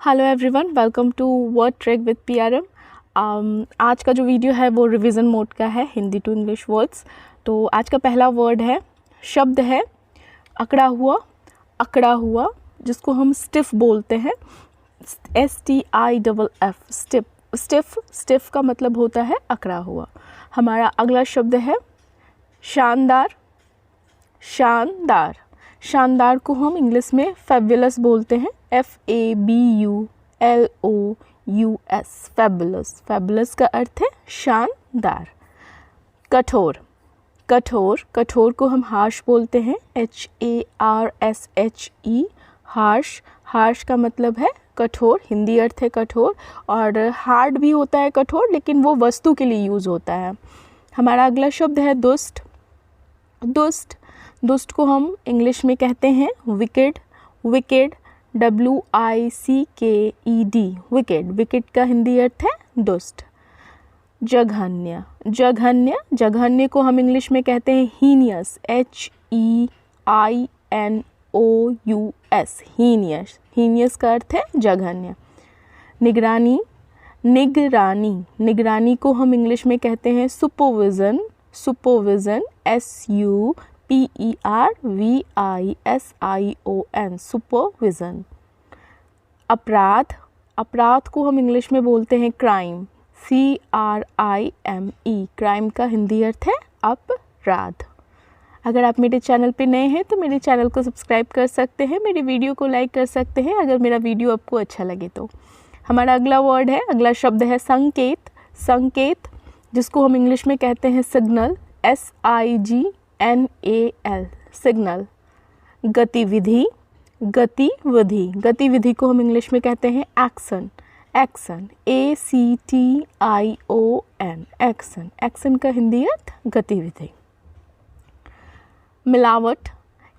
Hello everyone, welcome to word track with PRM. आज का जो वीडियो है वो रिवीजन मोड का है, हिंदी टू इंग्लिश वर्ड्स। तो आज का पहला वर्ड है, शब्द है अकड़ा हुआ, जिसको हम स्टिफ बोलते हैं, STIFF, स्टिफ का मतलब होता है अकड़ा हुआ। हमारा अगला शब्द है शानदार। शानदार को हम इंग्लिश में फेबुलस बोलते हैं, FABULOUS, फेबुलस का अर्थ है शानदार। कठोर को हम हार्श बोलते हैं, HARSHE, हार्श का मतलब है कठोर, हिंदी अर्थ है कठोर, और हार्ड भी होता है कठोर, लेकिन वो वस्तु के लिए यूज़ होता है। हमारा अगला शब्द है दुष्ट को हम इंग्लिश में कहते हैं विकेड, WICKED, विकेड का हिंदी अर्थ है दुष्ट। जघन्य को हम इंग्लिश में कहते हैं हीनियस, HEINOUS, हीनियस का अर्थ है जघन्य। निगरानी को हम इंग्लिश में कहते हैं सुपरविज़न, SUPERVISION, सुपरविज़न। अपराध को हम इंग्लिश में बोलते हैं क्राइम, CRIME, क्राइम का हिंदी अर्थ है अपराध। अगर आप मेरे चैनल पे नए हैं तो मेरे चैनल को सब्सक्राइब कर सकते हैं, मेरी वीडियो को लाइक कर सकते हैं अगर मेरा वीडियो आपको अच्छा लगे तो। हमारा अगला शब्द है संकेत, जिसको हम इंग्लिश में कहते हैं सिग्नल, SIGNAL, सिग्नल। गतिविधि को हम इंग्लिश में कहते हैं एक्शन, ACTION, एक्शन का हिंदी अर्थ गतिविधि। मिलावट,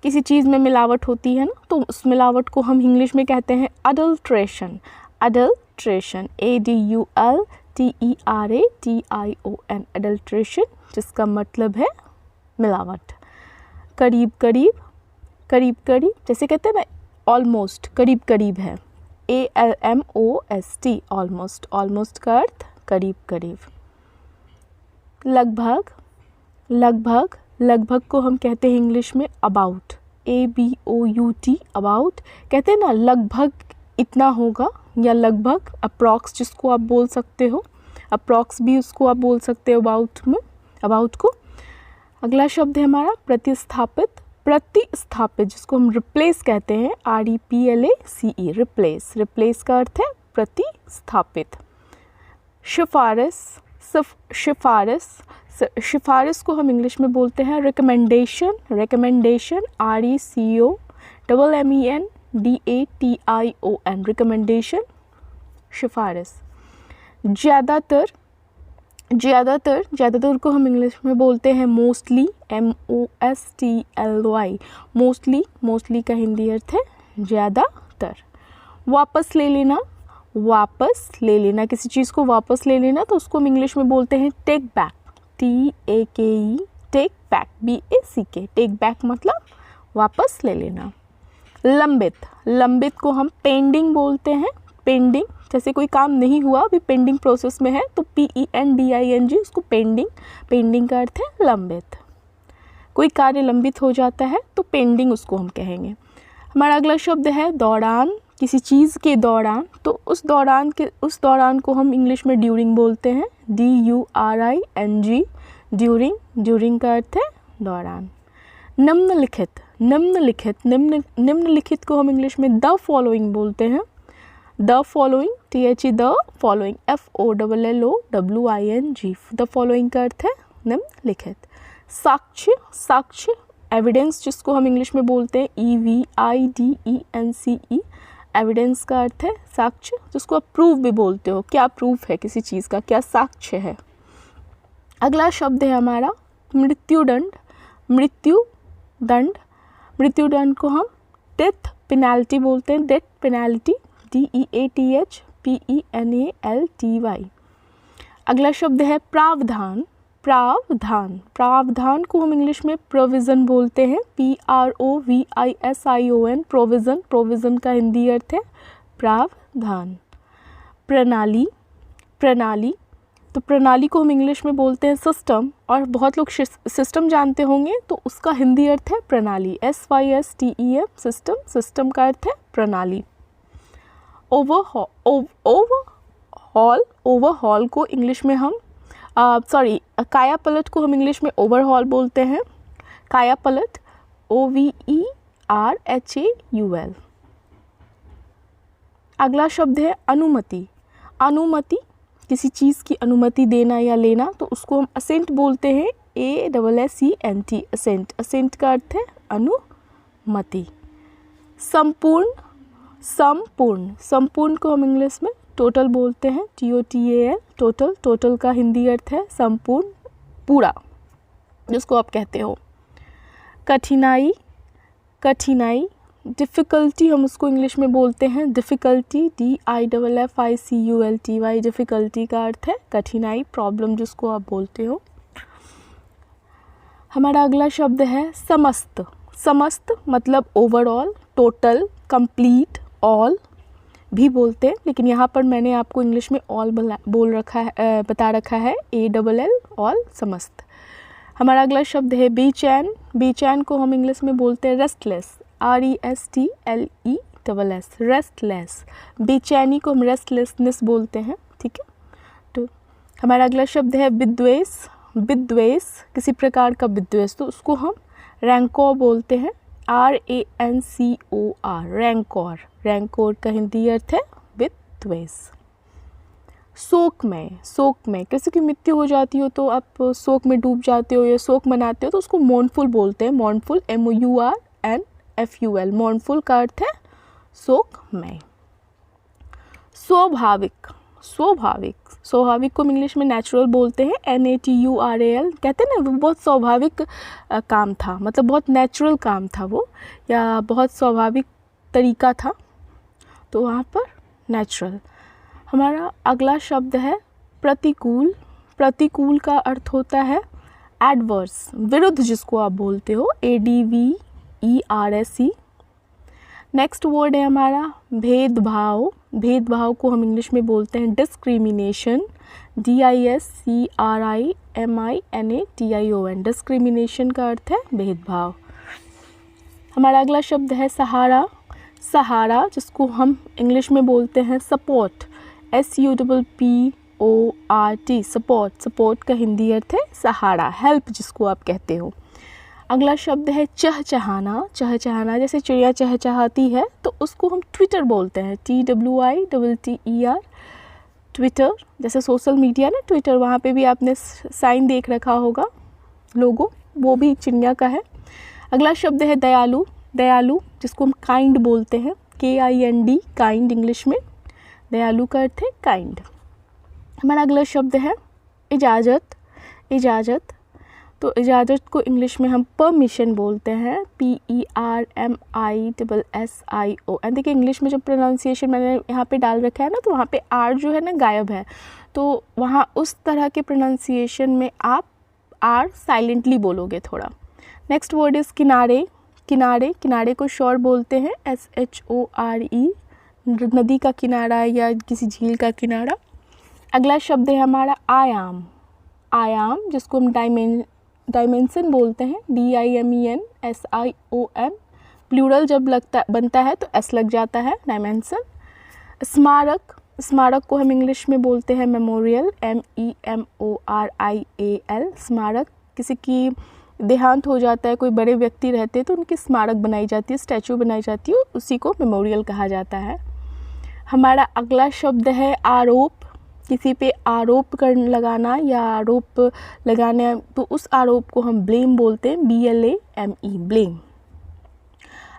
किसी चीज़ में मिलावट होती है ना, तो उस मिलावट को हम इंग्लिश में कहते हैं अडल्ट्रेशन, ADULTERATION, अडल्ट्रेशन, जिसका मतलब है मिलावट। करीब, जैसे कहते हैं ना ऑलमोस्ट, करीब है, ALMOST, ऑलमोस्ट का अर्थ करीब। लगभग को हम कहते हैं इंग्लिश में अबाउट, ABOUT, अबाउट। कहते हैं ना लगभग इतना होगा, या लगभग अप्रॉक्स, जिसको आप बोल सकते हो, अप्रॉक्स भी उसको आप बोल सकते हो अबाउट को। अगला शब्द है हमारा प्रतिस्थापित, जिसको हम रिप्लेस कहते हैं, REPLACE, रिप्लेस का अर्थ है प्रतिस्थापित। सिफारिश को हम इंग्लिश में बोलते हैं रिकमेंडेशन, RECOMMENDATION, रिकमेंडेशन, सिफारिश। ज़्यादातर को हम इंग्लिश में बोलते हैं मोस्टली, MOSTLY, मोस्टली का हिंदी अर्थ है ज़्यादातर। वापस ले लेना, किसी चीज़ को वापस ले लेना, तो उसको हम इंग्लिश में बोलते हैं take back, TAKE, take back, BACK, take back मतलब वापस ले लेना। लंबित को हम पेंडिंग बोलते हैं, पेंडिंग, जैसे कोई काम नहीं हुआ, अभी पेंडिंग प्रोसेस में है, तो PENDING, उसको पेंडिंग का अर्थ है लंबित। कोई कार्य लंबित हो जाता है तो पेंडिंग उसको हम कहेंगे। हमारा अगला शब्द है दौरान, किसी चीज़ के दौरान, तो उस दौरान को हम इंग्लिश में ड्यूरिंग बोलते हैं, DURING, ड्यूरिंग का अर्थ है दौरान। निम्नलिखित को हम इंग्लिश में द फॉलोइंग बोलते हैं, the following, the following, FOLLOWING, the following का अर्थ है निम्नलिखित। साक्ष्य, एविडेंस, जिसको हम इंग्लिश में बोलते हैं EVIDENCE, एविडेंस का अर्थ है साक्ष्य, जिसको आप प्रूफ भी बोलते हो, क्या प्रूफ है किसी चीज़ का, क्या साक्ष्य है। अगला शब्द है हमारा मृत्युदंड को हम डेथ पेनाल्टी बोलते हैं, डेथ पेनाल्टी, DEATH PENALTY। अगला शब्द है प्रावधान, प्रावधान को हम इंग्लिश में प्रोविज़न बोलते हैं, PROVISION, प्रोविज़न का हिंदी अर्थ है प्रावधान। प्रणाली, प्रणाली, तो प्रणाली को हम इंग्लिश में बोलते हैं सिस्टम, और बहुत लोग सिस्टम जानते होंगे, तो उसका हिंदी अर्थ है प्रणाली, SYSTEM, सिस्टम, सिस्टम का अर्थ है प्रणाली। ओवरहॉल, ओवरहॉल को इंग्लिश में हम काया पलट को हम इंग्लिश में ओवरहॉल बोलते हैं, काया पलट, OVERHAUL। अगला शब्द है अनुमति। अनुमति, किसी चीज़ की अनुमति देना या लेना, तो उसको हम असेंट बोलते हैं, ASSENT, असेंट। असेंट का अर्थ है अनुमति। संपूर्ण, संपूर्ण, संपूर्ण को हम इंग्लिश में टोटल बोलते हैं, TOTAL, टोटल। टोटल का हिंदी अर्थ है संपूर्ण, पूरा, जिसको आप कहते हो। कठिनाई, कठिनाई, डिफ़िकल्टी हम उसको इंग्लिश में बोलते हैं डिफ़िकल्टी, DIFFICULTY, डिफ़िकल्टी का अर्थ है कठिनाई, प्रॉब्लम जिसको आप बोलते हो। हमारा अगला शब्द है समस्त। समस्त मतलब ओवरऑल, टोटल, कंप्लीट, ऑल भी बोलते हैं, लेकिन यहाँ पर मैंने आपको इंग्लिश में ऑल बता रखा है, ALL, ऑल, समस्त। हमारा अगला शब्द है बेचैन। बेचैन को हम इंग्लिश में बोलते हैं रेस्टलेस, RESTLESS, रेस्टलेस। बेचैनी को हम रेस्टलेसनेस बोलते हैं, ठीक है। तो हमारा अगला शब्द है विद्वेष। विद्वेष, किसी प्रकार का विद्वेष, तो उसको हम रैंकोर बोलते हैं, RANCOR, रैंकोर। रैंकोर का हिंदी अर्थ है विद्वेष। शोकमय, शोकमय, किसी की मृत्यु हो जाती हो तो आप शोक में डूब जाते हो या शोक मनाते हो, तो उसको मोurnful बोलते हैं, mournful, MOURNFUL, mournful का अर्थ है शोकमय। स्वाभाविक, स्वाभाविक, स्वाभाविक को हम इंग्लिश में नेचुरल बोलते हैं, NATURAL, कहते हैं ना वो बहुत स्वाभाविक काम था, मतलब बहुत नेचुरल काम था वो, या बहुत स्वाभाविक तरीका था, तो वहाँ पर नेचुरल। हमारा अगला शब्द है प्रतिकूल। प्रतिकूल का अर्थ होता है एडवर्स, विरुद्ध जिसको आप बोलते हो, ADVERSE। नेक्स्ट वर्ड है हमारा भेदभाव। भेदभाव को हम इंग्लिश में बोलते हैं डिस्क्रिमिनेशन, DISCRIMINATION, डिस्क्रिमिनेशन का अर्थ है भेदभाव। हमारा अगला शब्द है सहारा। सहारा जिसको हम इंग्लिश में बोलते हैं सपोर्ट, SUPPORT, सपोर्ट। सपोर्ट का हिंदी अर्थ है सहारा, हेल्प जिसको आप कहते हो। अगला शब्द है चहचहाना। चहचहाना जैसे चिड़िया चहचहाती है, तो उसको हम ट्विटर बोलते हैं, TWITTER, ट्विटर। जैसे सोशल मीडिया ना ट्विटर, वहाँ पे भी आपने साइन देख रखा होगा, लोगो, वो भी चिड़िया का है। अगला शब्द है दयालु। दयालु जिसको हम काइंड बोलते हैं, KIND, काइंड इंग्लिश में। दयालु का अर्थ है काइंड। हमारा अगला शब्द है इजाज़त। इजाज़त, तो इजाज़त को इंग्लिश में हम परमिशन बोलते हैं, PERMISSION। देखिए इंग्लिश में जब प्रोनाउंसिएशन मैंने यहाँ पे डाल रखा है ना, तो वहाँ पे आर जो है ना गायब है, तो वहाँ उस तरह के प्रोनाउंसिएशन में आप आर साइलेंटली बोलोगे थोड़ा। नेक्स्ट वर्ड इज़ किनारे। किनारे, किनारे को शोर बोलते हैं, SHORE, नदी का किनारा या किसी झील का किनारा। अगला शब्द है हमारा आयाम। आयाम जिसको हम डायमेंशन बोलते हैं, DIMENSION, प्लूरल जब बनता है तो S लग जाता है, डायमेंशन। स्मारक। स्मारक को हम इंग्लिश में बोलते हैं मेमोरियल, MEMORIAL, स्मारक। किसी की देहांत हो जाता है, कोई बड़े व्यक्ति रहते हैं तो उनकी स्मारक बनाई जाती है, स्टैचू बनाई जाती है, उसी को मेमोरियल कहा जाता है। हमारा अगला शब्द है आरोप। किसी पे आरोप लगाना या आरोप लगाना, तो उस आरोप को हम ब्लेम बोलते हैं, BLAME, ब्लेम।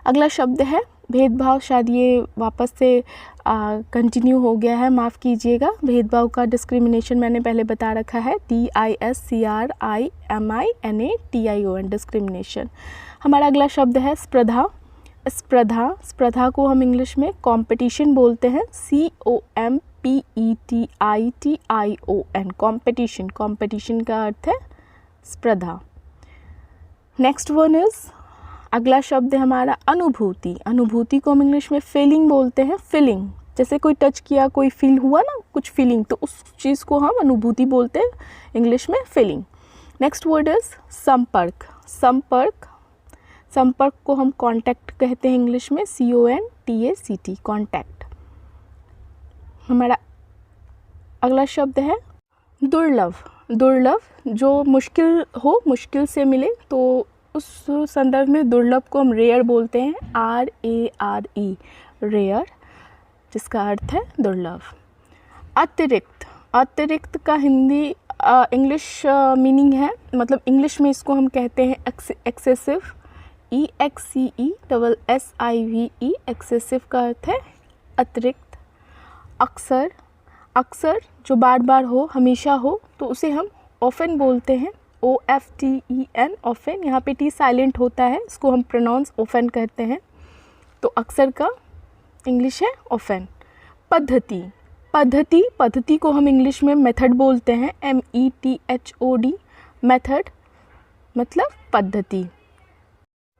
अगला शब्द है भेदभाव। शायद ये वापस से कंटिन्यू हो गया है, माफ़ कीजिएगा। भेदभाव का डिस्क्रिमिनेशन मैंने पहले बता रखा है, DISCRIMINATION, डिस्क्रिमिनेशन। हमारा अगला शब्द है स्पर्धा। स्पर्धा, स्पर्धा को हम इंग्लिश में कंपटीशन बोलते हैं, COMPETITION, कंपटीशन। कंपटीशन का अर्थ है स्पर्धा। नेक्स्ट वन इज़, अगला शब्द है हमारा अनुभूति। अनुभूति को हम इंग्लिश में फीलिंग बोलते हैं, फीलिंग, जैसे कोई टच किया, कोई फील हुआ ना, कुछ फीलिंग, तो उस चीज़ को हम अनुभूति बोलते हैं इंग्लिश में फीलिंग। नेक्स्ट वर्ड इज संपर्क। संपर्क, संपर्क को हम कांटेक्ट कहते हैं इंग्लिश में, CONTACT, कांटेक्ट। हमारा अगला शब्द है दुर्लभ। दुर्लभ, जो मुश्किल हो, मुश्किल से मिले, तो उस संदर्भ में दुर्लभ को हम रेयर बोलते हैं, RARE, रेयर, जिसका अर्थ है दुर्लभ। अतिरिक्त, अतिरिक्त का हिंदी इंग्लिश मीनिंग है, मतलब इंग्लिश में इसको हम कहते हैं एक्सेसिव, EXCESSIVE, एक्सेसिव का अर्थ है अतिरिक्त। अक्सर, अक्सर जो बार बार हो, हमेशा हो, तो उसे हम ऑफन बोलते हैं, OFTEN, ऑफन, यहाँ पे टी साइलेंट होता है, इसको हम प्रोनाउंस ऑफन कहते हैं, तो अक्सर का इंग्लिश है ऑफन। पद्धति, पद्धति, पद्धति को हम इंग्लिश में मेथड बोलते हैं, METHOD, मेथड मतलब पद्धति।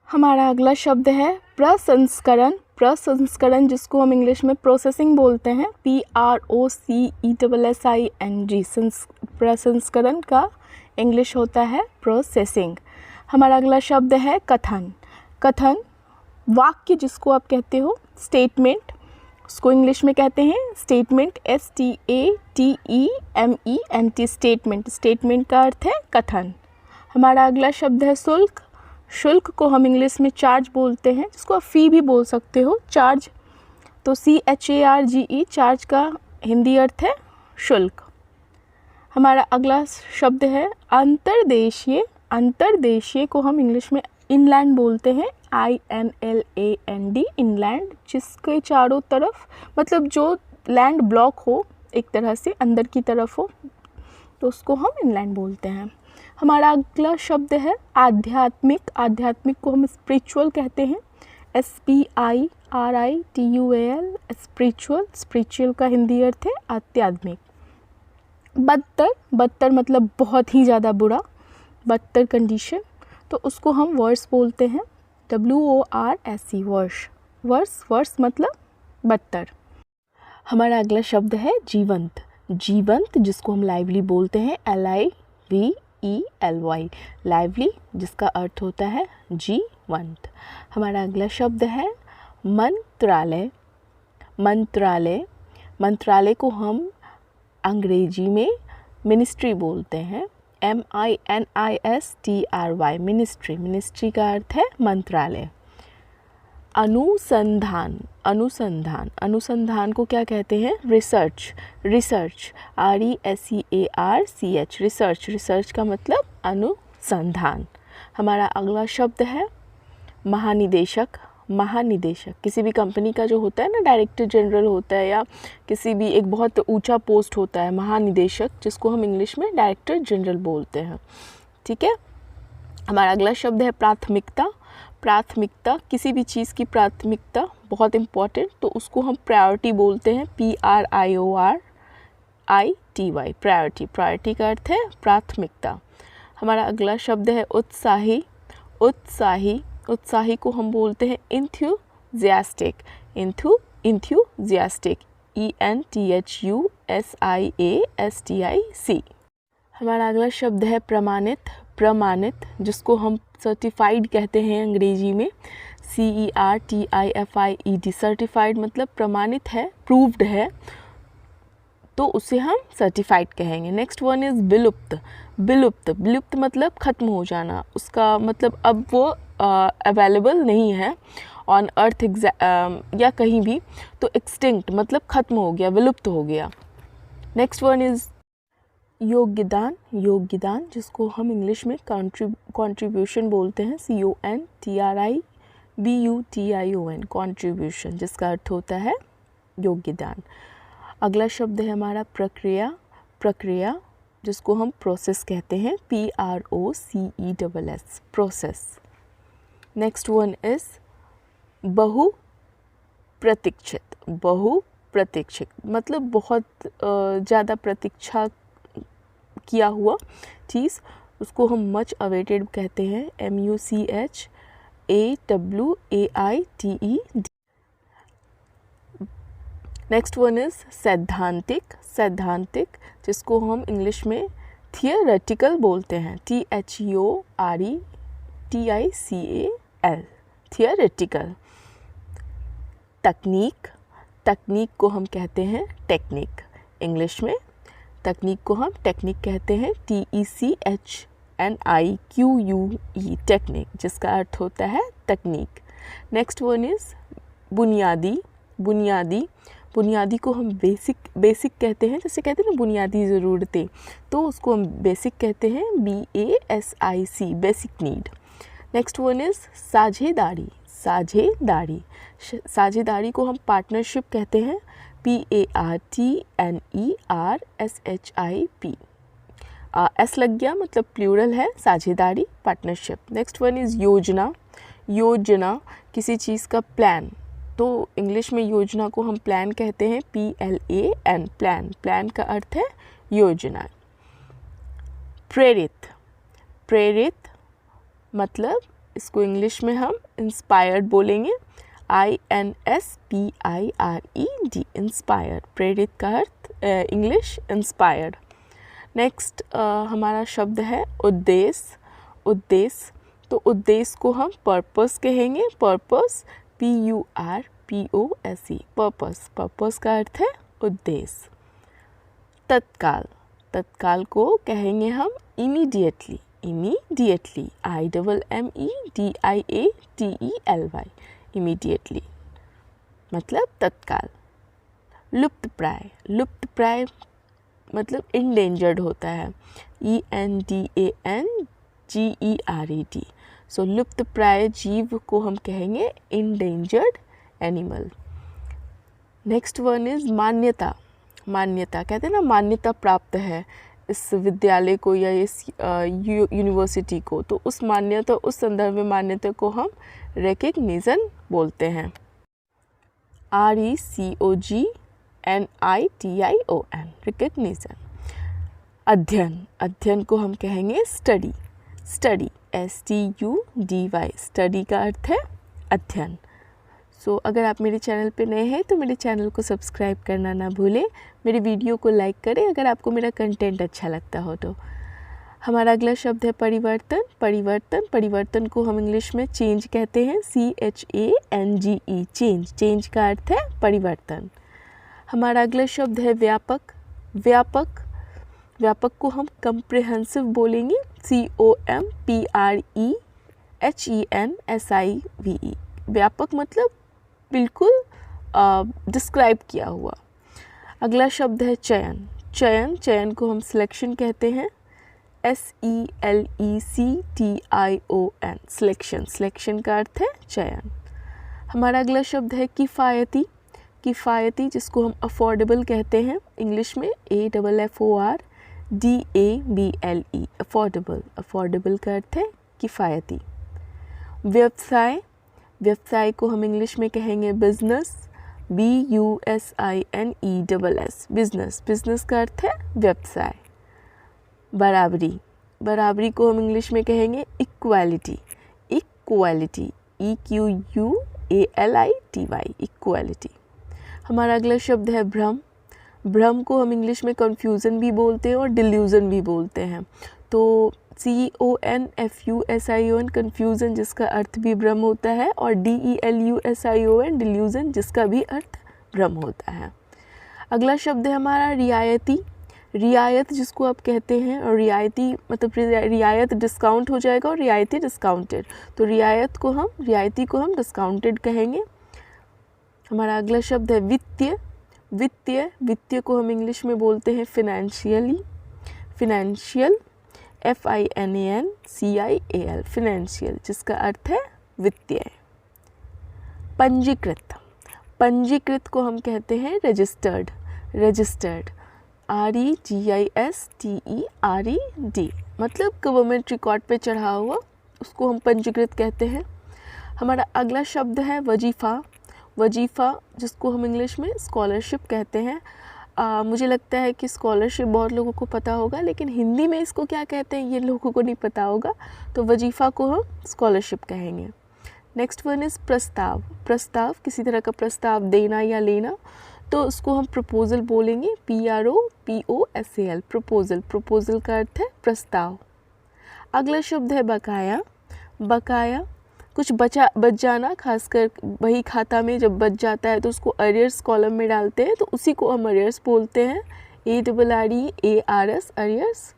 हमारा अगला शब्द है प्रसंस्करण। प्रसंस्करण, जिसको हम इंग्लिश में प्रोसेसिंग बोलते हैं, PROCESSING, प्रसंस्करण का इंग्लिश होता है प्रोसेसिंग। हमारा अगला शब्द है कथन। कथन, वाक्य जिसको आप कहते हो स्टेटमेंट, उसको इंग्लिश में कहते हैं स्टेटमेंट, STATEMENT, स्टेटमेंट। स्टेटमेंट का अर्थ है कथन। हमारा अगला शब्द है शुल्क। शुल्क को हम इंग्लिश में चार्ज बोलते हैं, जिसको आप फ़ी भी बोल सकते हो, चार्ज, तो CHARGE, चार्ज का हिंदी अर्थ है शुल्क। हमारा अगला शब्द है अंतर्देशीय। अंतर्देशीय को हम इंग्लिश में इनलैंड बोलते हैं, INLAND, इनलैंड, जिसके चारों तरफ, मतलब जो लैंड ब्लॉक हो एक तरह से, अंदर की तरफ हो, तो उसको हम इनलैंड बोलते हैं। हमारा अगला शब्द है आध्यात्मिक। आध्यात्मिक को हम स्पिरिचुअल कहते हैं, SPIRITUAL, स्पिरिचुअल। स्पिरिचुअल का हिंदी अर्थ है आध्यात्मिक। बदतर, बदतर मतलब बहुत ही ज़्यादा बुरा, बदतर कंडीशन, तो उसको हम वर्स बोलते हैं, WORSE, वर्ष। वर्स, वर्स मतलब बदतर। हमारा अगला शब्द है जीवंत। जीवंत, जिसको हम लाइवली बोलते हैं, LIVELY, लाइवली, जिसका अर्थ होता है जीवंत। हमारा अगला शब्द है मंत्रालय। मंत्रालय, मंत्रालय को हम अंग्रेजी में मिनिस्ट्री बोलते हैं, MINISTRY, मिनिस्ट्री। मिनिस्ट्री का अर्थ है मंत्रालय। अनुसंधान। अनुसंधान, अनुसंधान को क्या कहते हैं, research. Research, RESEARCH, research. Research का मतलब अनुसंधान। हमारा अगला शब्द है महानिदेशक। महानिदेशक, किसी भी कंपनी का जो होता है ना, डायरेक्टर जनरल होता है, या किसी भी एक बहुत ऊंचा पोस्ट होता है, महानिदेशक, जिसको हम इंग्लिश में डायरेक्टर जनरल बोलते हैं, ठीक है। हमारा अगला शब्द है प्राथमिकता। प्राथमिकता, किसी भी चीज़ की प्राथमिकता बहुत इम्पॉर्टेंट, तो उसको हम प्रायोरिटी बोलते हैं, PRIORITY, प्रायोरिटी। प्रायोरिटी का अर्थ है प्राथमिकता। हमारा अगला शब्द है उत्साही। उत्साही, उत्साही को हम बोलते हैं इंथ्यूजियास्टिक। Enthusiastic, ENTHUSIASTIC। हमारा अगला शब्द है प्रमाणित। प्रमाणित, जिसको हम सर्टिफाइड कहते हैं अंग्रेजी में, CERTIFIED, सर्टिफाइड मतलब प्रमाणित है, प्रूव्ड है, तो उसे हम सर्टिफाइड कहेंगे। नेक्स्ट वन इज़ विलुप्त। विलुप्त, विलुप्त मतलब ख़त्म हो जाना, उसका मतलब अब वो अवेलेबल नहीं है ऑन अर्थ या कहीं भी, तो एक्सटिंक्ट मतलब ख़त्म हो गया, विलुप्त हो गया। नेक्स्ट वन इज़ योगदान। योगदान, जिसको हम इंग्लिश में कंट्रीब्यूशन बोलते हैं, CONTRIBUTION, कंट्रीब्यूशन, जिसका अर्थ होता है योगदान। अगला शब्द है हमारा प्रक्रिया। प्रक्रिया, जिसको हम प्रोसेस कहते हैं, PROCESS, process. Next one is बहुप्रतीक्षित। बहुप्रतीक्षित मतलब बहुत ज़्यादा प्रतीक्षा किया हुआ चीज़, उसको हम मच अवेटेड कहते हैं, MUCHAWAITED। नेक्स्ट वन इज़ सैद्धांतिक, सैद्धांतिक जिसको हम इंग्लिश में थियोरेटिकल बोलते हैं, THEORETICAL, थियोरेटिकल। तकनीक, तकनीक को हम कहते हैं टेक्निक, इंग्लिश में तकनीक को हम टेक्निक कहते हैं, TECHNIQUE, टेक्निक, जिसका अर्थ होता है तकनीक। नेक्स्ट वन इज़ बुनियादी, बुनियादी, बुनियादी को हम बेसिक, बेसिक कहते हैं, जैसे कहते हैं ना बुनियादी ज़रूरतें, तो उसको हम बेसिक कहते हैं, BASIC, basic need. Next one is साझेदारी, साझेदारी, साझेदारी को हम पार्टनरशिप कहते हैं, PARTNERSHIP, एस लग गया मतलब प्लूरल है, साझेदारी, पार्टनरशिप। नेक्स्ट वन इज़ योजना, योजना किसी चीज़ का प्लान, तो इंग्लिश में योजना को हम प्लान कहते हैं, PLAN, प्लान, प्लान का अर्थ है योजना। प्रेरित, प्रेरित मतलब इसको इंग्लिश में हम इंस्पायर्ड बोलेंगे, INSPIRED, इंस्पायर्ड, प्रेरित का अर्थ इंग्लिश इंस्पायर्ड। नेक्स्ट हमारा शब्द है उद्देश्य, उद्देश्य, तो उद्देश्य को हम पर्पस कहेंगे, पर्पस, PURPOSE, पर्पस, पर्पस का अर्थ है उद्देश्य। तत्काल, तत्काल को कहेंगे हम इमीडिएटली, इमीडिएटली, IMMEDIATELY, इमीडिएटली मतलब तत्काल। लुप्तप्राय, लुप्तप्राय मतलब इंडेंजर्ड होता है, ENDANGERED, सो लुप्तप्राय जीव को हम कहेंगे endangered animal. Next one is मान्यता, मान्यता कहते हैं ना मान्यता प्राप्त है इस विद्यालय को या इस यूनिवर्सिटी को, तो उस मान्यता, उस संदर्भ में मान्यता को हम रिकग्निशन बोलते हैं, RECOGNITION, रिकग्निशन। अध्ययन, अध्ययन को हम कहेंगे स्टडी, स्टडी, STUDY, स्टडी का अर्थ है अध्ययन। सो अगर आप मेरे चैनल पे नए हैं तो मेरे चैनल को सब्सक्राइब करना ना भूलें, मेरे वीडियो को लाइक करें अगर आपको मेरा कंटेंट अच्छा लगता हो तो। हमारा अगला शब्द है परिवर्तन, परिवर्तन, परिवर्तन को हम इंग्लिश में चेंज कहते हैं, CHANGE, चेंज, चेंज का अर्थ है परिवर्तन। हमारा अगला शब्द है व्यापक, व्यापक, व्यापक को हम कंप्रिहेंसिव बोलेंगे, COMPREHENSIVE, व्यापक मतलब बिल्कुल डिस्क्राइब किया हुआ। अगला शब्द है चयन, चयन, चयन को हम सिलेक्शन कहते हैं, SELECTION, सिलेक्शन, सिलेक्शन का अर्थ है चयन। हमारा अगला शब्द है किफ़ायती, किफ़ायती जिसको हम अफोर्डेबल कहते हैं, इंग्लिश में AFFORDABLE, अफोर्डेबल, अफोर्डेबल का अर्थ है किफ़ायती। व्यवसाय, व्यवसाय को हम इंग्लिश में कहेंगे बिजनेस, BUSINESS, बिजनेस, बिजनेस का अर्थ है व्यवसाय। बराबरी, बराबरी को हम इंग्लिश में कहेंगे इक्वालिटी, इक्वालिटी, EQUALITY, इक्वालिटी। हमारा अगला शब्द है भ्रम, भ्रम को हम इंग्लिश में कन्फ्यूज़न भी बोलते हैं और डिल्यूज़न भी बोलते हैं, तो CONFUSION, कन्फ्यूज़न जिसका अर्थ भी भ्रम होता है, और DELUSION, डिल्यूज़न जिसका भी अर्थ भ्रम होता है। अगला शब्द है हमारा रियायती, रियायत जिसको आप कहते हैं, और रियायती मतलब रियायत डिस्काउंट हो जाएगा और रियायती डिस्काउंटेड, तो रियायत को हम, रियायती को हम डिस्काउंटेड कहेंगे। हमारा अगला शब्द है वित्तीय, वित्तीय, वित्तीय को हम इंग्लिश में बोलते हैं फिनेंशियली, फिनेंशियल, FINANCIAL, फिनेंशियल जिसका अर्थ है वित्तीय। पंजीकृत, पंजीकृत को हम कहते हैं रजिस्टर्ड, रजिस्टर्ड, REGISTERED, मतलब गवर्नमेंट रिकॉर्ड पे चढ़ा हुआ, उसको हम पंजीकृत कहते हैं। हमारा अगला शब्द है वजीफ़ा, वजीफ़ा जिसको हम इंग्लिश में स्कॉलरशिप कहते हैं। मुझे लगता है कि स्कॉलरशिप बहुत लोगों को पता होगा, लेकिन हिंदी में इसको क्या कहते हैं ये लोगों को नहीं पता होगा, तो वजीफ़ा को हम स्कॉलरशिप कहेंगे। नेक्स्ट वन इज़ प्रस्ताव, प्रस्ताव किसी तरह का प्रस्ताव देना या लेना, तो उसको हम प्रपोजल बोलेंगे, PROPOSAL, प्रपोजल। प्रपोजल का अर्थ है प्रस्ताव। अगला शब्द है बकाया। बकाया कुछ बच जाना, खासकर बही खाता में जब बच जाता है तो उसको अरियर्स कॉलम में डालते हैं, तो उसी को हम अरियर्स बोलते हैं, ARREARS, अरियर्स।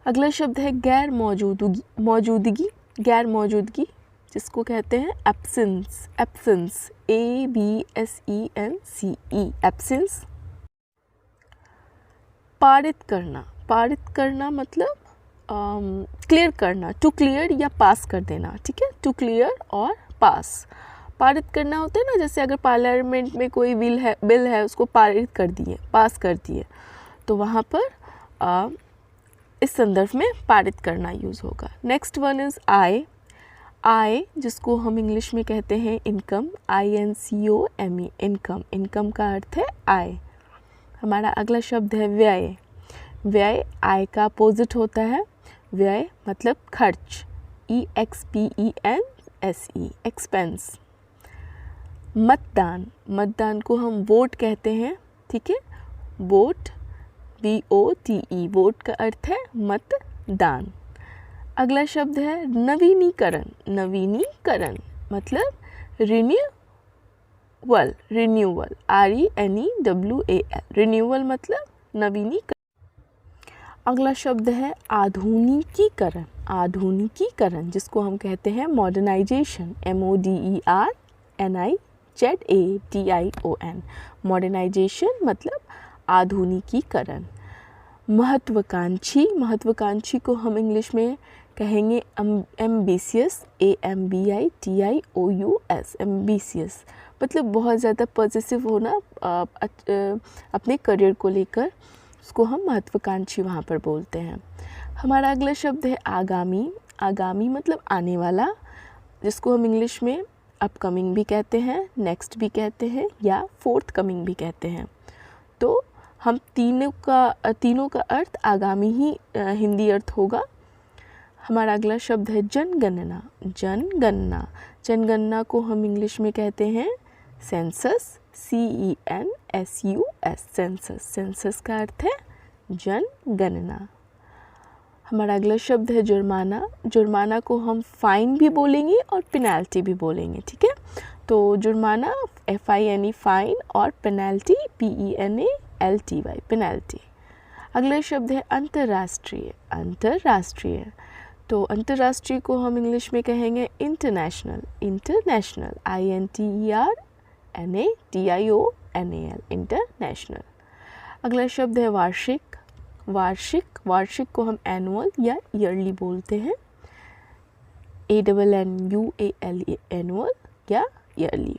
अगला शब्द है गैर मौजूदगी। मौजूदगी, गैर मौजूदगी जिसको कहते हैं एब्सेंस। Absence, ABSENCE, absence. पारित करना। पारित करना मतलब क्लियर करना, टू क्लियर या पास कर देना, ठीक है, टू क्लियर और पास। पारित करना होता है ना, जैसे अगर पार्लियामेंट में कोई बिल है उसको पारित कर दिए, पास कर दिए, तो वहाँ पर इस संदर्भ में पारित करना यूज़ होगा। नेक्स्ट वन इज़ आय। आय जिसको हम इंग्लिश में कहते हैं इनकम, INCOME, इनकम। इनकम का अर्थ है आय। हमारा अगला शब्द है व्यय। व्यय आय का अपोजिट होता है। व्यय मतलब खर्च, EXPENSE, एक्सपेंस। मतदान। मतदान को हम वोट कहते हैं, ठीक है, वोट, VOTE, वोट का अर्थ है मतदान। अगला शब्द है नवीनीकरण। नवीनीकरण मतलब रिन्यूअल, रिन्यूअल, RENEWAL, रिन्यूअल मतलब नवीनीकरण। अगला शब्द है आधुनिकीकरण। आधुनिकीकरण जिसको हम कहते हैं मॉडर्नाइजेशन, MODERNIZATION, मॉडर्नाइजेशन मतलब आधुनिकीकरण। महत्वाकांक्षी। महत्वाकांक्षी को हम इंग्लिश में कहेंगे एम्बिशियस, AMBITIOUS, एम्बिशियस मतलब बहुत ज़्यादा पॉजिटिव होना अपने करियर को लेकर, उसको हम महत्वाकांक्षी वहाँ पर बोलते हैं। हमारा अगला शब्द है आगामी। आगामी मतलब आने वाला, जिसको हम इंग्लिश में अपकमिंग भी कहते हैं, नेक्स्ट भी कहते हैं या फोर्थ कमिंग भी कहते हैं। तो हम तीनों का अर्थ आगामी ही हिंदी अर्थ होगा। हमारा अगला शब्द है जनगणना। जनगणना। जनगणना को हम इंग्लिश में कहते हैं सेंसस, CENSUS, सेंसस। सेंसस का अर्थ है जनगणना। हमारा अगला शब्द है जुर्माना। जुर्माना को हम फाइन भी बोलेंगे और पेनल्टी भी बोलेंगे, ठीक है। तो जुर्माना FINE, फाइन, और पेनल्टी PENALTY, पेनल्टी। अगला शब्द है अंतर्राष्ट्रीय। अंतर्राष्ट्रीय, तो अंतर्राष्ट्रीय को हम इंग्लिश में कहेंगे इंटरनेशनल। International, INTERNATIONAL, international. अगला शब्द है वार्षिक। वार्षिक, वार्षिक को हम एनुअल या ईयरली बोलते हैं, ANNUAL, एनुअल या ईयरली।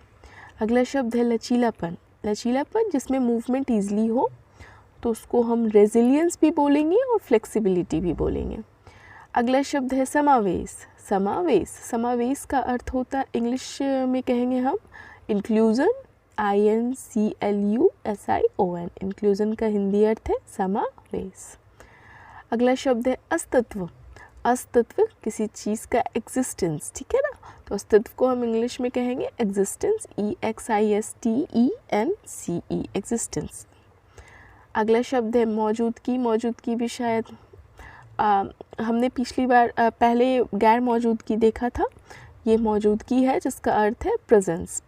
अगला शब्द है लचीलापन। लचीलापन जिसमें मूवमेंट ईजिली हो, तो उसको हम रेजिलियंस भी बोलेंगे और फ्लेक्सिबिलिटी भी बोलेंगे। अगला शब्द है समावेश। समावेश, समावेश का अर्थ होता है इंग्लिश में कहेंगे हम इंक्लूजन, INCLUSION, इंक्लूजन का हिंदी अर्थ है समावेश। अगला शब्द है अस्तित्व। अस्तित्व किसी चीज़ का एग्जिस्टेंस, ठीक है ना, तो अस्तित्व को हम इंग्लिश में कहेंगे एग्जिस्टेंस, EXISTENCE, एग्जिस्टेंस। अगला शब्द है मौजूदगी। मौजूदगी भी शायद हमने पिछली बार पहले गैर मौजूदगी देखा था, ये मौजूदगी है जिसका अर्थ है प्रेजेंस,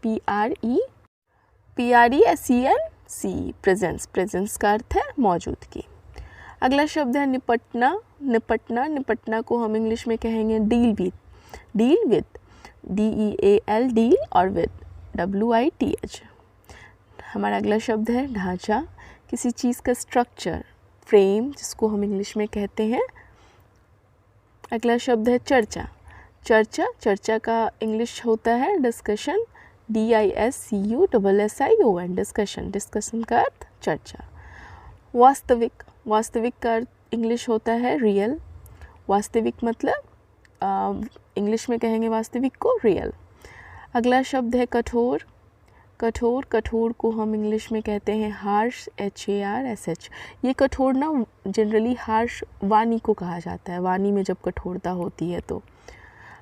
PRESENCE, प्रेजेंस। प्रेजेंस का अर्थ है मौजूदगी। अगला शब्द है निपटना। निपटना, निपटना को हम इंग्लिश में कहेंगे deal with. Deal with, DEAL, deal, और विद, WITH। हमारा अगला शब्द है ढांचा। किसी चीज़ का स्ट्रक्चर, फ्रेम जिसको हम इंग्लिश में कहते हैं। अगला शब्द है चर्चा। चर्चा, चर्चा का इंग्लिश होता है डिस्कशन, DISCUSSION, डिस्कशन। डिस्कशन का अर्थ चर्चा। वास्तविक। वास्तविक का अर्थ इंग्लिश होता है रियल। वास्तविक मतलब इंग्लिश में कहेंगे वास्तविक को रियल। अगला शब्द है कठोर। कठोर, कठोर को हम इंग्लिश में कहते हैं हार्श, HARSH। ये कठोर ना जनरली हार्श वाणी को कहा जाता है, वाणी में जब कठोरता होती है तो।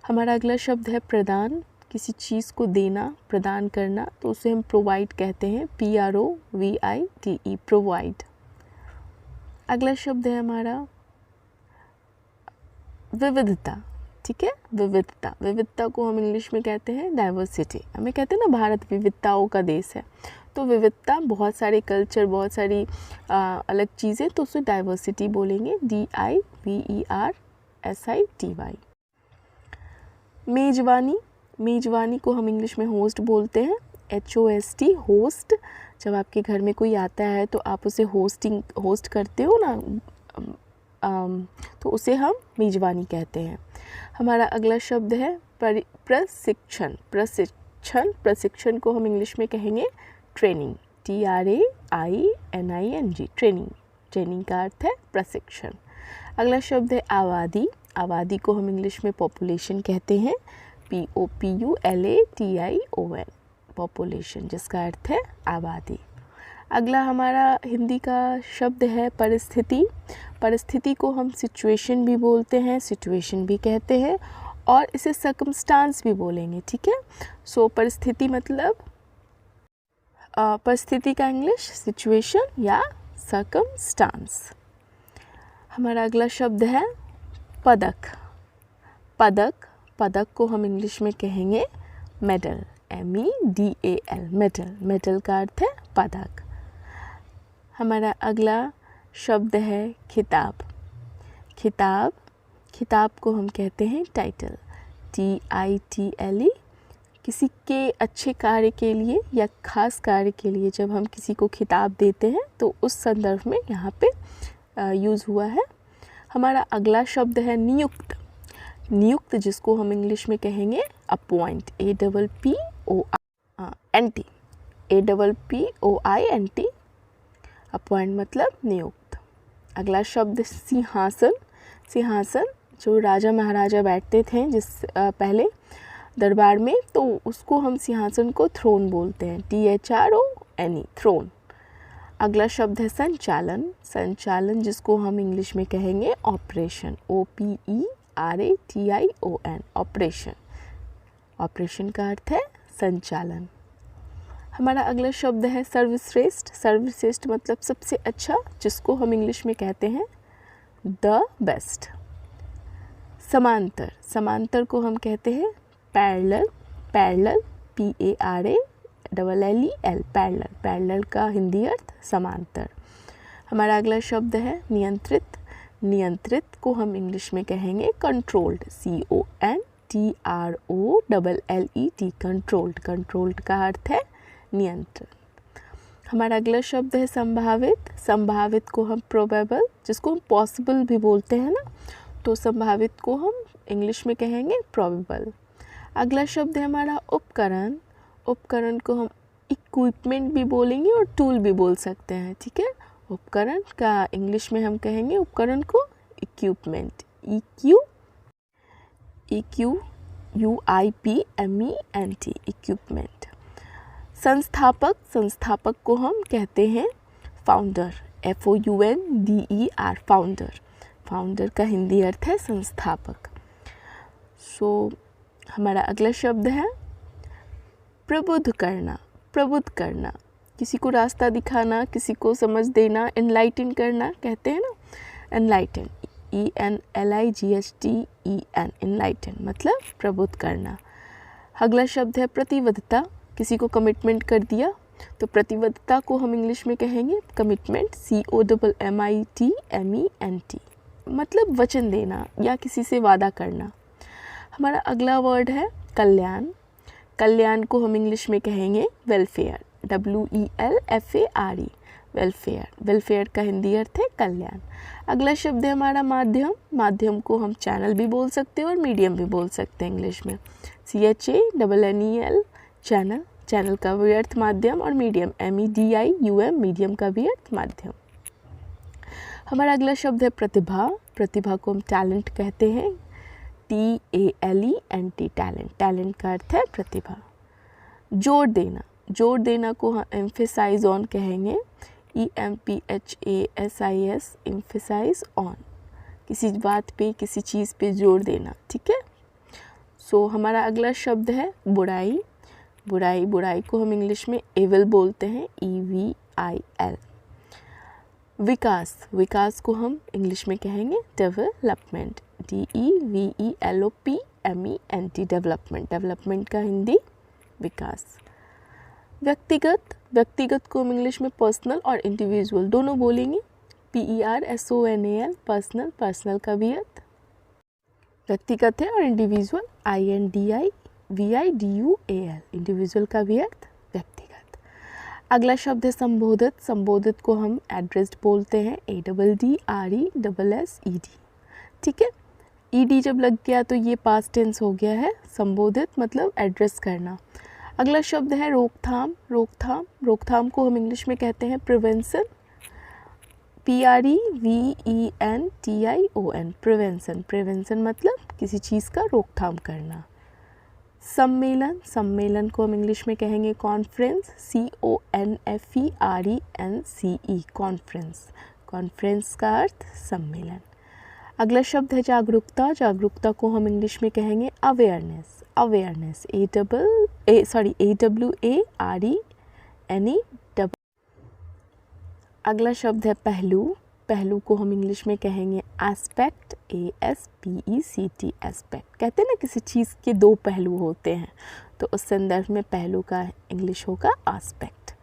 हमारा अगला शब्द है प्रदान। किसी चीज़ को देना, प्रदान करना, तो उसे हम प्रोवाइड कहते हैं, PROVIDE, प्रोवाइड। अगला शब्द है हमारा विविधता। ठीक है, विविधता। विविधता को हम इंग्लिश में कहते हैं डाइवर्सिटी। हमें कहते हैं ना भारत विविधताओं का देश है, तो विविधता, बहुत सारे कल्चर, बहुत सारी अलग चीज़ें, तो उसे डाइवर्सिटी बोलेंगे, DIVERSITY। मेजबानी। मेजबानी को हम इंग्लिश में होस्ट बोलते हैं, HOST, होस्ट। जब आपके घर में कोई आता है तो आप उसे होस्ट करते हो ना, तो उसे हम मेजबानी कहते हैं। हमारा अगला शब्द है प्रशिक्षण। प्रशिक्षण। प्रशिक्षण को हम इंग्लिश में कहेंगे ट्रेनिंग, TRAINING, ट्रेनिंग। ट्रेनिंग का अर्थ है प्रशिक्षण। अगला शब्द है आबादी। आबादी को हम इंग्लिश में पॉपुलेशन कहते हैं, POPULATION, पॉपुलेशन, जिसका अर्थ है आबादी। अगला हमारा हिंदी का शब्द है परिस्थिति। परिस्थिति को हम सिचुएशन भी बोलते हैं, सिचुएशन भी कहते हैं, और इसे सर्कमस्टांस भी बोलेंगे। ठीक है, सो परिस्थिति मतलब परिस्थिति का इंग्लिश सिचुएशन या सर्कमस्टांस। हमारा अगला शब्द है पदक। पदक। पदक को हम इंग्लिश में कहेंगे मेडल, MEDAL, मेडल। मेडल का अर्थ है पदक। हमारा अगला शब्द है खिताब। खिताब। खिताब को हम कहते हैं टाइटल, TITLE। किसी के अच्छे कार्य के लिए या ख़ास कार्य के लिए जब हम किसी को खिताब देते हैं तो उस संदर्भ में यहाँ पे यूज़ हुआ है। हमारा अगला शब्द है नियुक्त। नियुक्त, जिसको हम इंग्लिश में कहेंगे अपॉइंट, APPOINT, अपॉइंट मतलब नियुक्त। अगला शब्द सिंहासन। सिंहासन, जो राजा महाराजा बैठते थे पहले दरबार में, तो उसको हम सिंहासन को थ्रोन बोलते हैं, THRONE, थ्रोन। अगला शब्द है संचालन। संचालन, जिसको हम इंग्लिश में कहेंगे ऑपरेशन, OPERATION, ऑपरेशन। ऑपरेशन का अर्थ है संचालन। हमारा अगला शब्द है सर्वश्रेष्ठ। सर्वश्रेष्ठ मतलब सबसे अच्छा, जिसको हम इंग्लिश में कहते हैं द बेस्ट। समांतर। समांतर को हम कहते हैं parallel, parallel, PARALLEL, parallel. Parallel का हिंदी अर्थ समांतर। हमारा अगला शब्द है नियंत्रित। नियंत्रित को हम इंग्लिश में कहेंगे कंट्रोल्ड, CONTROLLED, कंट्रोल्ड। कंट्रोल्ड का अर्थ है नियंत्रण। हमारा अगला शब्द है संभावित। संभावित को हम प्रोबेबल, जिसको हम पॉसिबल भी बोलते हैं ना, तो संभावित को हम इंग्लिश में कहेंगे प्रोबेबल। अगला शब्द है हमारा उपकरण। उपकरण को हम इक्विपमेंट भी बोलेंगे और टूल भी बोल सकते हैं। ठीक है, उपकरण का इंग्लिश में हम कहेंगे उपकरण को इक्विपमेंट, EQUIPMENT, इक्विपमेंट। संस्थापक। संस्थापक को हम कहते हैं फाउंडर, FOUNDER, फाउंडर। फाउंडर का हिंदी अर्थ है संस्थापक। हमारा अगला शब्द है प्रबुद्ध करना। प्रबुद्ध करना, किसी को रास्ता दिखाना, किसी को समझ देना, एनलाइटन करना कहते हैं ना, एनलाइटन, ENLIGHTEN, एनलाइटन मतलब प्रबुद्ध करना। अगला शब्द है प्रतिबद्धता। किसी को कमिटमेंट कर दिया, तो प्रतिबद्धता को हम इंग्लिश में कहेंगे कमिटमेंट, COMMITMENT, मतलब वचन देना या किसी से वादा करना। हमारा अगला वर्ड है कल्याण। कल्याण को हम इंग्लिश में कहेंगे वेलफेयर, WELFARE, वेलफेयर। वेलफेयर का हिंदी अर्थ है कल्याण। अगला शब्द है हमारा माध्यम। माध्यम को हम चैनल भी बोल सकते हैं और मीडियम भी बोल सकते हैं इंग्लिश में, CHANNEL, चैनल। चैनल का भी अर्थ माध्यम, और मीडियम, MEDIUM, मीडियम का भी अर्थ माध्यम। हमारा अगला शब्द है प्रतिभा। प्रतिभा को हम टैलेंट कहते हैं, TALENT, टैलेंट। टैलेंट का अर्थ है प्रतिभा। जोर देना। जोर देना को हम एम्फेसाइज ऑन कहेंगे, EMPHASIS, एम्फेसाइज ऑन, किसी बात पे, किसी चीज़ पे जोर देना। ठीक है, सो हमारा अगला शब्द है बुराई। बुराई, बुराई को हम इंग्लिश में एविल बोलते हैं, EVIL। विकास, विकास को हम इंग्लिश में कहेंगे डेवलपमेंट, DEVELOPMENT, डेवलपमेंट। डेवलपमेंट का हिंदी विकास। व्यक्तिगत, व्यक्तिगत को हम इंग्लिश में पर्सनल और इंडिविजुअल दोनों बोलेंगे, PERSONAL, पर्सनल, पर्सनल का वियत व्यक्तिगत है, और इंडिविजुअल INDIVIDUAL, इंडिविजुअल का वियत व्यक्तिगत। अगला शब्द है संबोधित। संबोधित को हम एड्रेस्ड बोलते हैं, ADDRESSED। ठीक है, ED जब लग गया तो ये पास्ट टेंस हो गया है। संबोधित मतलब एड्रेस करना। अगला शब्द है रोकथाम। रोकथाम, रोकथाम को हम इंग्लिश में कहते हैं प्रिवेंशन, PREVENTION, प्रिवेंशन। प्रिवेंशन मतलब किसी चीज़ का रोकथाम करना। सम्मेलन, सम्मेलन को हम इंग्लिश में कहेंगे कॉन्फ्रेंस, CONFERENCE, कॉन्फ्रेंस। कॉन्फ्रेंस का अर्थ सम्मेलन। अगला शब्द है जागरूकता। जागरूकता को हम इंग्लिश में कहेंगे अवेयरनेस, अवेयरनेस, AWARENE। अगला शब्द है पहलू। पहलू को हम इंग्लिश में कहेंगे एस्पेक्ट, ASPECT, एस्पेक्ट। कहते हैं ना किसी चीज़ के दो पहलू होते हैं, तो उस संदर्भ में पहलू का इंग्लिश होगा एस्पेक्ट।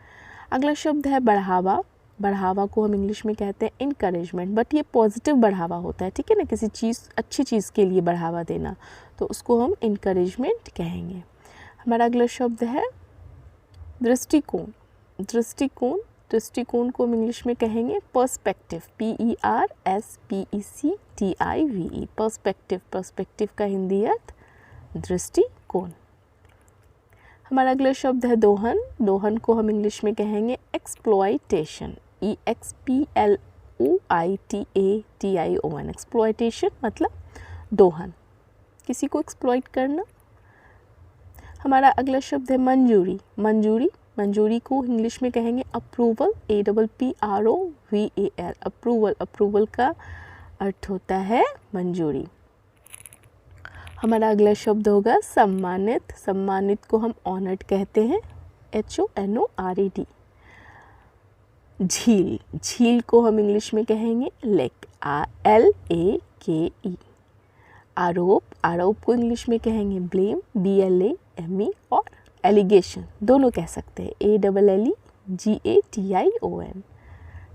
अगला शब्द है बढ़ावा। बढ़ावा को हम इंग्लिश में कहते हैं इनकरेजमेंट, बट ये पॉजिटिव बढ़ावा होता है। ठीक है ना, किसी चीज़, अच्छी चीज़ के लिए बढ़ावा देना, तो उसको हम इनकरेजमेंट कहेंगे। हमारा अगला शब्द है दृष्टिकोण। दृष्टिकोण, दृष्टिकोण को हम इंग्लिश में कहेंगे पर्सपेक्टिव, PERSPECTIVE, पर्सपेक्टिव। पर्सपेक्टिव का हिंदी अर्थ दृष्टिकोण। हमारा अगला शब्द है दोहन। दोहन को हम इंग्लिश में कहेंगे एक्सप्लॉयटेशन, EXPLOITATION, एक्सप्लॉयटेशन मतलब दोहन, किसी को एक्सप्लॉइट करना। हमारा अगला शब्द है मंजूरी। मंजूरी, मंजूरी को इंग्लिश में कहेंगे अप्रूवल, APPROVAL, अप्रूवल। अप्रूवल का अर्थ होता है मंजूरी। हमारा अगला शब्द होगा सम्मानित। सम्मानित को हम ऑनर्ड कहते हैं, HONORED। झील, झील को हम इंग्लिश में कहेंगे लेक, LAKE। आरोप, आरोप को इंग्लिश में कहेंगे ब्लेम, BLAME, और एलिगेशन दोनों कह सकते हैं, ALLEGATION।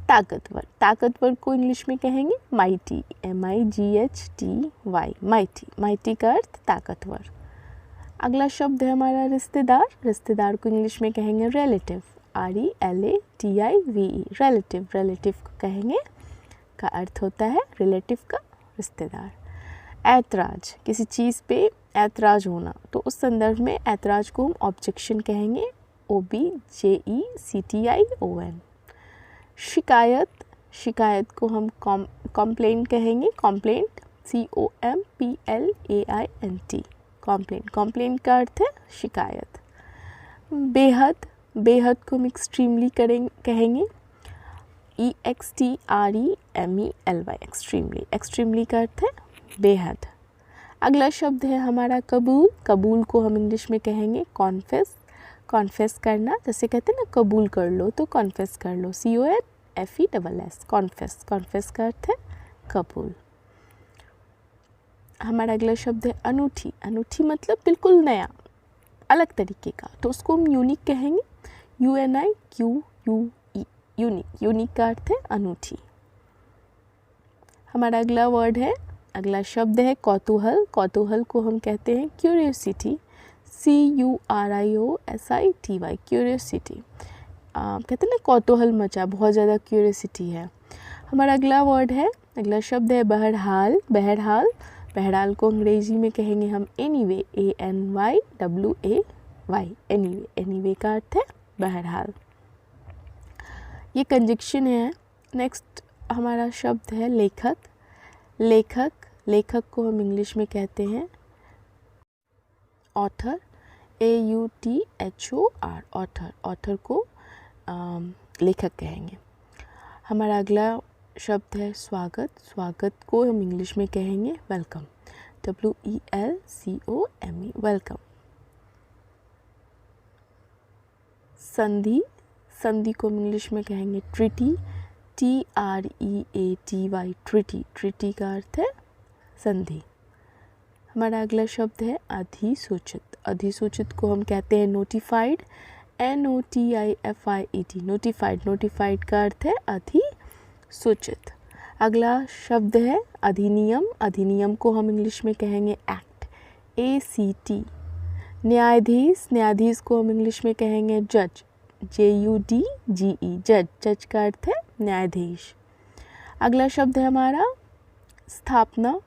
ताकतवर, ताकतवर को इंग्लिश में कहेंगे माइटी, MIGHTY, माइटी। माइटी का अर्थ ताकतवर। अगला शब्द है हमारा रिश्तेदार। रिश्तेदार को इंग्लिश में कहेंगे रिलेटिव, RELATIVE, रिलेटिव। रिलेटिव को कहेंगे का अर्थ होता है रिलेटिव का रिश्तेदार। ऐतराज, किसी चीज़ पे ऐतराज होना, तो उस संदर्भ में ऐतराज को हम ऑब्जेक्शन कहेंगे, OBJECTION। शिकायत, शिकायत को हम कंप्लेंट कहेंगे, कंप्लेंट, COMPLAINT, कंप्लेंट। कंप्लेंट का अर्थ है शिकायत। बेहद, बेहद को हम एक्सट्रीमली कहेंगे, EXTREMELY, एक्सट्रीमली। एक्सट्रीमली का अर्थ है बेहद। अगला शब्द है हमारा कबूल। कबूल को हम इंग्लिश में कहेंगे कॉन्फेस, कॉन्फेस करना, जैसे कहते हैं ना कबूल कर लो, तो कॉन्फेस कर लो, CONFESS, कॉन्फेस। कॉन्फेस का अर्थ है कबूल। हमारा अगला शब्द है अनूठी। अनूठी मतलब बिल्कुल नया, अलग तरीके का, तो उसको हम यूनिक कहेंगे, UNIQUE, यूनिक। यूनिक का अर्थ है अनूठी। हमारा अगला वर्ड है, अगला शब्द है कौतूहल। कौतूहल को हम कहते हैं क्यूरियोसिटी, CURIOSITY, क्यूरियोसिटी। कहते हैं ना कौतूहल मचा, बहुत ज़्यादा क्यूरियोसिटी है। हमारा अगला वर्ड है, अगला शब्द है बहरहाल। बहरहाल, बहरहाल को अंग्रेजी में कहेंगे हम एनीवे, ANYWAY, एनीवे। एनीवे का अर्थ है बहरहाल। ये कंजक्शन है। नेक्स्ट हमारा शब्द है लेखक। लेखक, लेखक को हम इंग्लिश में कहते हैं ऑथर, AUTHOR, ऑथर। ऑथर को लेखक कहेंगे। हमारा अगला शब्द है स्वागत। स्वागत को हम इंग्लिश में कहेंगे वेलकम, WELCOME, वेलकम। संधि, संधि को हम इंग्लिश में कहेंगे ट्रीटी, TREATY, ट्रीटी, ट्रीटी का अर्थ है संधि। हमारा अगला शब्द है अधिसूचित, अधिसूचित को हम कहते हैं नोटिफाइड, NOTIFIED, नोटिफाइड, नोटिफाइड का अर्थ है अधिसूचित। अगला शब्द है अधिनियम, अधिनियम को हम इंग्लिश में कहेंगे एक्ट, ACT। न्यायाधीश, न्यायाधीश को हम इंग्लिश में कहेंगे जज, JUDGE, जज, जज का अर्थ है न्यायाधीश। अगला शब्द है हमारा स्थापना,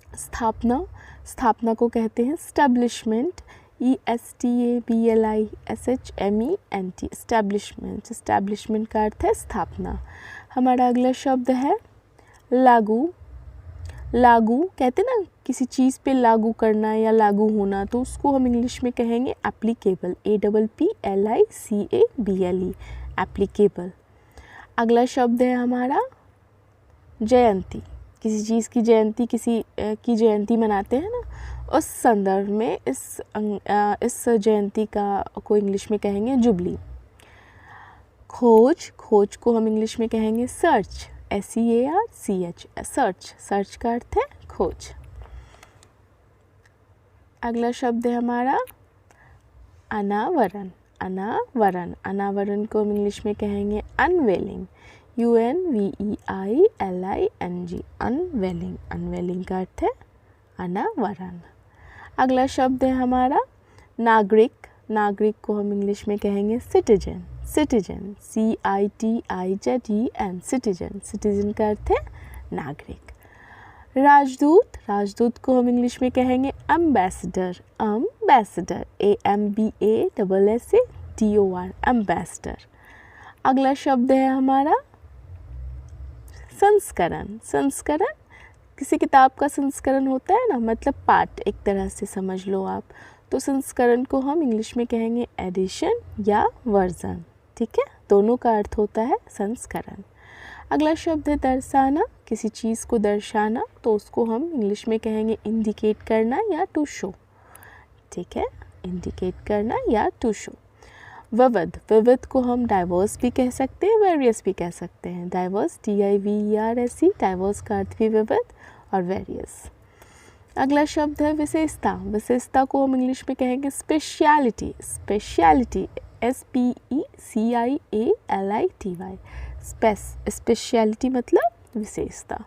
स्थापना, स्थापना को कहते हैं स्टैब्लिशमेंट, ESTABLISHMENT, स्टैब्लिशमेंट, स्टैब्लिशमेंट का अर्थ है स्थापना। हमारा अगला शब्द है लागू, लागू कहते हैं ना किसी चीज़ पे लागू करना या लागू होना, तो उसको हम इंग्लिश में कहेंगे एप्लीकेबल, APPLICABLE, एप्लीकेबल। अगला शब्द है हमारा जयंती, किसी चीज़ की जयंती, किसी की जयंती मनाते हैं ना, उस संदर्भ में इस जयंती का को इंग्लिश में कहेंगे जुबली। खोज, खोज को हम इंग्लिश में कहेंगे सर्च, SEARCH, सर्च, सर्च का अर्थ है खोज। अगला शब्द है हमारा अनावरण, अनावरण, अनावरण को हम इंग्लिश में कहेंगे अनवेलिंग, UNVEILING, अनवेलिंग, अनवेलिंग का अर्थ है अनावरण। अगला शब्द है हमारा नागरिक, नागरिक को हम इंग्लिश में कहेंगे citizen, citizen, CITIZEN, citizen, citizen का अर्थ है नागरिक। राजदूत, राजदूत को हम इंग्लिश में कहेंगे एम्बेसडर, एम्बेसडर, AMBASSADOR, एम्बेसडर। अगला शब्द है हमारा संस्करण, संस्करण किसी किताब का संस्करण होता है ना, मतलब पार्ट एक तरह से समझ लो आप, तो संस्करण को हम इंग्लिश में कहेंगे एडिशन या वर्जन, ठीक है, दोनों का अर्थ होता है संस्करण। अगला शब्द है दर्शाना, किसी चीज़ को दर्शाना, तो उसको हम इंग्लिश में कहेंगे इंडिकेट करना या टू शो, ठीक है, इंडिकेट करना या टू शो। विविध, विविध को हम डाइवर्स भी कह सकते हैं, वेरियस भी कह सकते हैं, डाइवर्स DIVERSE, डाइवर्स का अर्थ भी विविध और वेरियस। अगला शब्द है विशेषता, विशेषता को हम इंग्लिश में कहेंगे स्पेशलिटी, स्पेशलिटी, SPECIALITY, स्पेशलिटी मतलब विशेषता।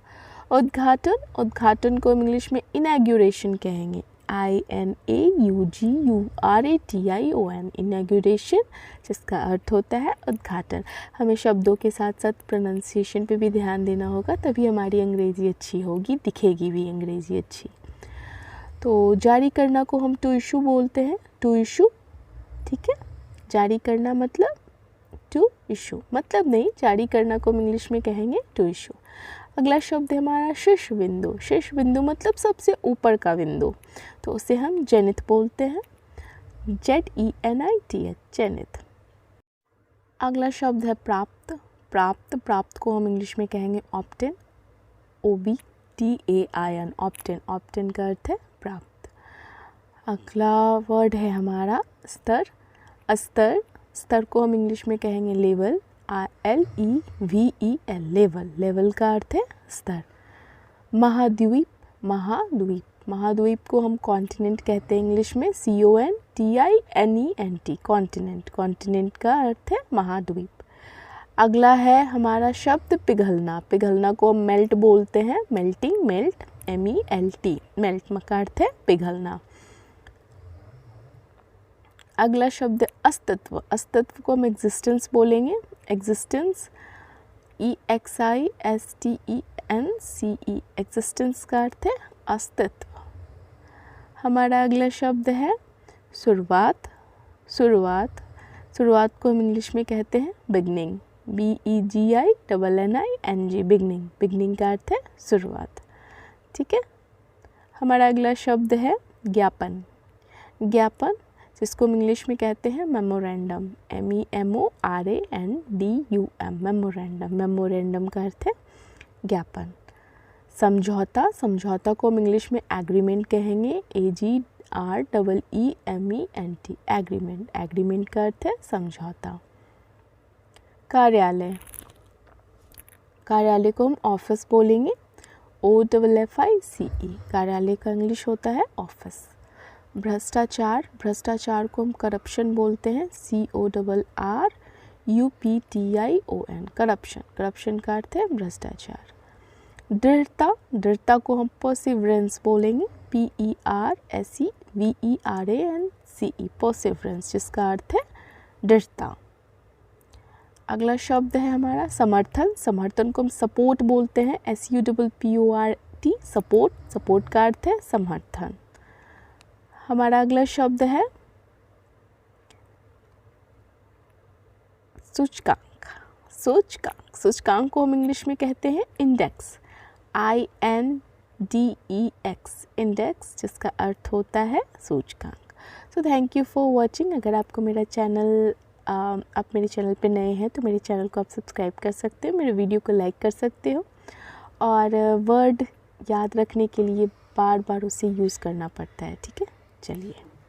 उद्घाटन, उद्घाटन को हम इंग्लिश में इनॉग्रेशन कहेंगे, INAUGURATION, इनॉग्रेशन, जिसका अर्थ होता है उद्घाटन। हमें शब्दों के साथ साथ प्रोनाउंसिएशन पे भी ध्यान देना होगा, तभी हमारी अंग्रेज़ी अच्छी होगी, दिखेगी भी अंग्रेज़ी अच्छी। तो जारी करना को हम टू इशू बोलते हैं, टू इशू, ठीक है, जारी करना मतलब टू इशू, मतलब नहीं, जारी करना को हम इंग्लिश में कहेंगे टू इशू। अगला शब्द है हमारा शीर्ष बिंदु, शीर्ष बिंदु मतलब सबसे ऊपर का बिंदु, तो उसे हम जेनिथ बोलते हैं, ZENITH, जेनिथ। अगला शब्द है प्राप्त, प्राप्त, प्राप्त को हम इंग्लिश में कहेंगे ऑब्टेन, OBTAIN, ऑब्टेन, ऑब्टेन का अर्थ है प्राप्त। अगला वर्ड है हमारा स्तर, अस्तर, स्तर को हम इंग्लिश में कहेंगे लेवल, LEVEL, लेवल, लेवल का अर्थ है स्तर। महाद्वीप, महाद्वीप, महाद्वीप को हम कॉन्टिनेंट कहते हैं इंग्लिश में, CONTINENT, कॉन्टिनेंट, कॉन्टिनेंट का अर्थ है महाद्वीप। अगला है हमारा शब्द पिघलना, पिघलना को हम मेल्ट बोलते हैं, मेल्टिंग, मेल्ट, MELT, मेल्ट का अर्थ है पिघलना। अगला शब्द अस्तित्व, अस्तित्व को हम एग्जिस्टेंस बोलेंगे, एग्जिस्टेंस, EXISTENCE, एग्जिस्टेंस का अर्थ है अस्तित्व। हमारा अगला शब्द है शुरुआत, शुरुआत, शुरुआत को हम इंग्लिश में कहते हैं बिगनिंग, BEGINNING, बिगनिंग, बिगनिंग का अर्थ है शुरुआत, ठीक है। हमारा अगला शब्द है ज्ञापन, ज्ञापन जिसको हम इंग्लिश में कहते हैं मेमोरेंडम, MEMORANDUM, मेमोरेंडम, मेमोरेंडम का अर्थ है ज्ञापन। समझौता, समझौता को हम इंग्लिश में एग्रीमेंट कहेंगे, AGREEMENT, एग्रीमेंट, एग्रीमेंट का अर्थ है समझौता। कार्यालय, कार्यालय को हम ऑफिस बोलेंगे, OFFICE, कार्यालय का इंग्लिश होता है ऑफिस। भ्रष्टाचार, भ्रष्टाचार को हम करप्शन बोलते हैं, CORRUPTION, करप्शन, करप्शन का अर्थ है भ्रष्टाचार। दृढ़ता, दृढ़ता को हम परसिवरेंस बोलेंगे, PERSEVERANCE, परसिवरेंस, जिसका अर्थ है दृढ़ता। अगला शब्द है हमारा समर्थन, समर्थन को हम सपोर्ट बोलते हैं, SUPPORT, सपोर्ट, सपोर्ट का अर्थ है समर्थन। हमारा अगला शब्द है सूचकांक, सूचकांक, सूचकांक को हम इंग्लिश में कहते हैं इंडेक्स, INDEX, इंडेक्स, जिसका अर्थ होता है सूचकांक। So thank you for watching. अगर आपको मेरा चैनल आप मेरे चैनल पे नए हैं तो मेरे चैनल को आप सब्सक्राइब कर सकते हो, मेरे वीडियो को लाइक कर सकते हो, और वर्ड याद रखने के लिए बार बार उसे यूज़ करना पड़ता है, ठीक है। चलिए।